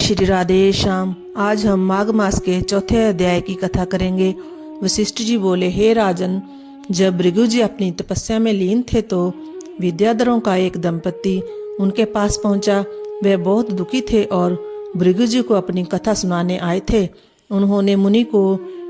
श्री राधे श्याम। आज हम माघ मास के चौथे अध्याय की कथा करेंगे। वशिष्ठ जी बोले, हे राजन, जब भृगु जी अपनी तपस्या में लीन थे तो विद्याधरों का एक दंपति उनके पास पहुंचा। वे बहुत दुखी थे और भृगु जी को अपनी कथा सुनाने आए थे। उन्होंने मुनि को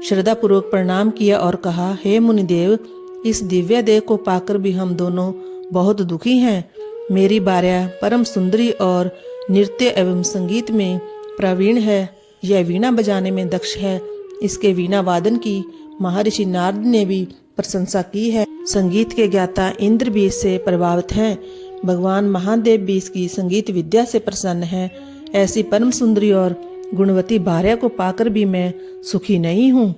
श्रद्धापूर्वक प्रणाम किया और कहा, हे मुनिदेव, इस दिव्य देह को पाकर भी हम दोनों बहुत दुखी हैं। मेरी भार्या परम सुंदरी और नृत्य एवं संगीत में प्रवीण है। यह वीणा बजाने में दक्ष है। इसके वीणा वादन की महर्षि नारद ने भी प्रशंसा की है। संगीत के ज्ञाता इंद्र भी इससे प्रभावित हैं। भगवान महादेव भी इसकी संगीत विद्या से प्रसन्न हैं। ऐसी परम सुंदरी और गुणवती भार्या को पाकर भी मैं सुखी नहीं हूँ।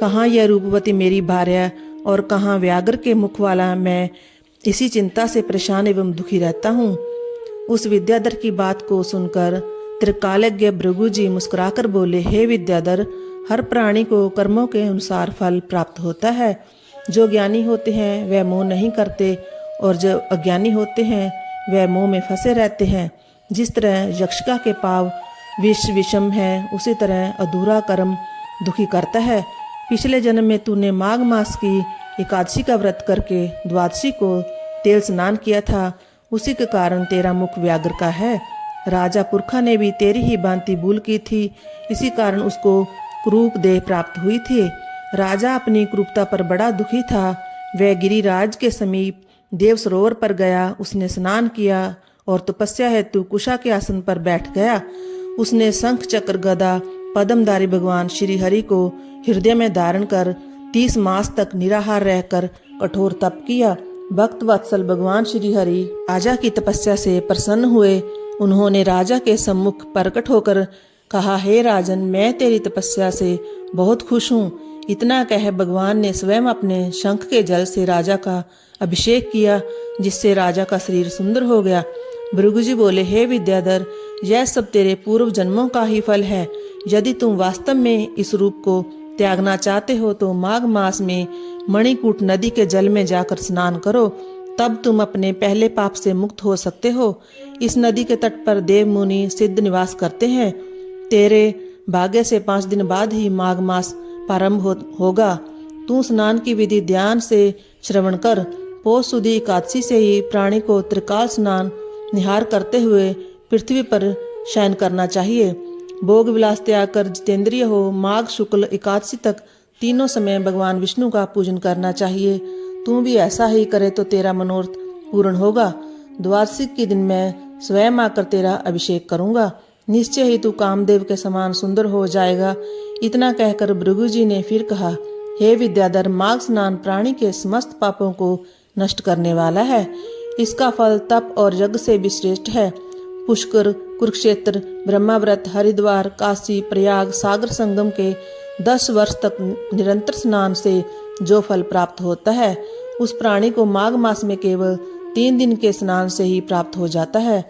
कहाँ यह रूपवती मेरी भार्या और कहाँ व्याघ्र के मुख वाला मैं। इसी चिंता से परेशान एवं दुखी रहता हूँ। उस विद्याधर की बात को सुनकर त्रिकालज्ञ भृगु जी मुस्कुराकर बोले, हे विद्याधर, हर प्राणी को कर्मों के अनुसार फल प्राप्त होता है। जो ज्ञानी होते हैं वह मोह नहीं करते और जो अज्ञानी होते हैं वह मोह में फंसे रहते हैं। जिस तरह यक्षिका के पाव विष विषम है, उसी तरह अधूरा कर्म दुखी करता है। पिछले जन्म में तूने माघ मास की एकादशी का व्रत करके द्वादशी को तेल स्नान किया था। उसी के कारण तेरा मुख व्याघ्र का है। राजा पुरखा ने भी तेरी ही भांति भूल की थी। इसी कारण उसको क्रूप देह प्राप्त हुई थी। राजा अपनी क्रूपता पर बड़ा दुखी था। वह गिरिराज के समीप देव सरोवर पर गया। उसने स्नान किया और तपस्या हेतु कुशा के आसन पर बैठ गया। उसने शंख चक्र गदा पद्मधारी भगवान श्री हरि को हृदय में धारण कर 30 मास तक निराहार रहकर कठोर तप किया। भक्त वत्सल भगवान श्री हरि राजा की तपस्या से प्रसन्न हुए। उन्होंने राजा के सम्मुख प्रकट होकर कहा, हे राजन, मैं तेरी तपस्या से बहुत खुश हूँ। इतना कह भगवान ने स्वयं अपने शंख के जल से राजा का अभिषेक किया, जिससे राजा का शरीर सुंदर हो गया। भृगु जी बोले, हे विद्याधर, यह सब तेरे पूर्व जन्मों का ही फल है। यदि तुम वास्तव में इस रूप को त्यागना चाहते हो तो माघ मास में मणिकूट नदी के जल में जाकर स्नान करो, तब तुम अपने पहले पाप से मुक्त हो सकते हो। इस नदी के तट पर देव मुनि सिद्ध निवास करते हैं। तेरे भाग्य से 5 दिन बाद ही माघ मास प्रारंभ होगा। तू स्नान की विधि ध्यान से श्रवण कर। पौष सुदी एकादशी से ही प्राणी को त्रिकाल स्नान निहार करते हुए पृथ्वी पर शयन करना चाहिए। भोग विलास त्याग कर जितेंद्रिय हो। माघ शुक्ल एकादशी तक तीनों समय भगवान विष्णु का पूजन करना चाहिए। तू भी ऐसा ही करे तो तेरा मनोरथ पूर्ण होगा। द्वादशी के दिन मैं स्वयं आकर तेरा अभिषेक करूंगा। निश्चय ही तू कामदेव के समान सुंदर हो जाएगा। इतना कहकर भृगु जी ने फिर कहा, हे विद्याधर, माघ स्नान प्राणी के समस्त पापों को नष्ट करने वाला है। इसका फल तप और यज्ञ से भी श्रेष्ठ है। पुष्कर, कुरुक्षेत्र, ब्रह्माव्रत, हरिद्वार, काशी, प्रयाग, सागर संगम के 10 वर्ष तक निरंतर स्नान से जो फल प्राप्त होता है, उस प्राणी को माघ मास में केवल 3 दिन के स्नान से ही प्राप्त हो जाता है।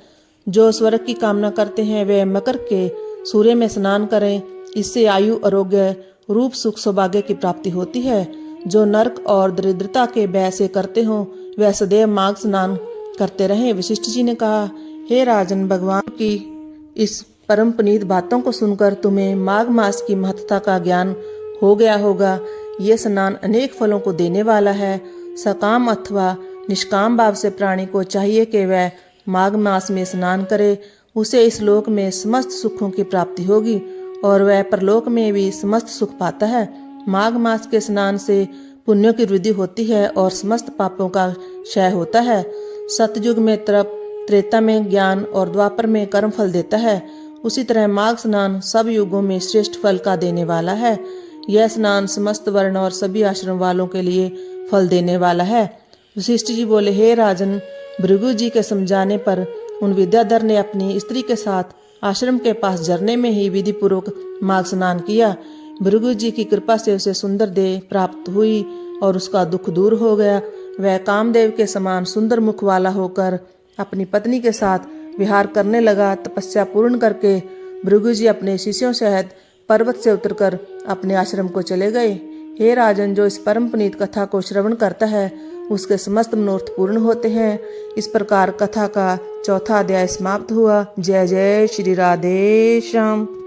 जो स्वर्ग की कामना करते हैं वे मकर के सूर्य में स्नान करें। इससे आयु, आरोग्य, रूप, सुख, सौभाग्य की प्राप्ति होती है। जो नरक और दरिद्रता के भय से करते हो वह सदैव माघ स्नान करते रहें। वशिष्ठ जी ने कहा, हे राजन, भगवान की इस परम पुनीत बातों को सुनकर तुम्हें माघ मास की महत्ता का ज्ञान हो गया होगा। ये स्नान अनेक फलों को देने वाला है। सकाम अथवा निष्काम भाव से प्राणी को चाहिए कि वह माघ मास में स्नान करे। उसे इस लोक में समस्त सुखों की प्राप्ति होगी और वह परलोक में भी समस्त सुख पाता है। माघ मास के स्नान से पुण्यों की वृद्धि होती है और समस्त पापों का क्षय होता है। सतयुग में तप, त्रेता में ज्ञान और द्वापर में कर्म फल देता है। उसी तरह माघ स्नान सब युगों में श्रेष्ठ फल का देने वाला है। यह स्नान समस्त वर्ण और सभी आश्रम वालों के लिए फल देने वाला है। वशिष्ठ जी बोले, हे राजन, भृगु जी के समझाने पर उन विद्याधर ने अपनी स्त्री के साथ आश्रम के पास झरने में ही विधि पूर्वक माघ स्नान किया। भृगु जी की कृपा से उसे सुंदर देह प्राप्त हुई और उसका दुख दूर हो गया। वह कामदेव के समान सुंदर मुख वाला होकर अपनी पत्नी के साथ विहार करने लगा। तपस्या पूर्ण करके भृगु जी अपने शिष्यों सहित पर्वत से उतरकर अपने आश्रम को चले गए। हे राजन, जो इस परम पुनीत कथा को श्रवण करता है उसके समस्त मनोरथ पूर्ण होते हैं। इस प्रकार कथा का चौथा अध्याय समाप्त हुआ। जय जय श्री राधे श्याम।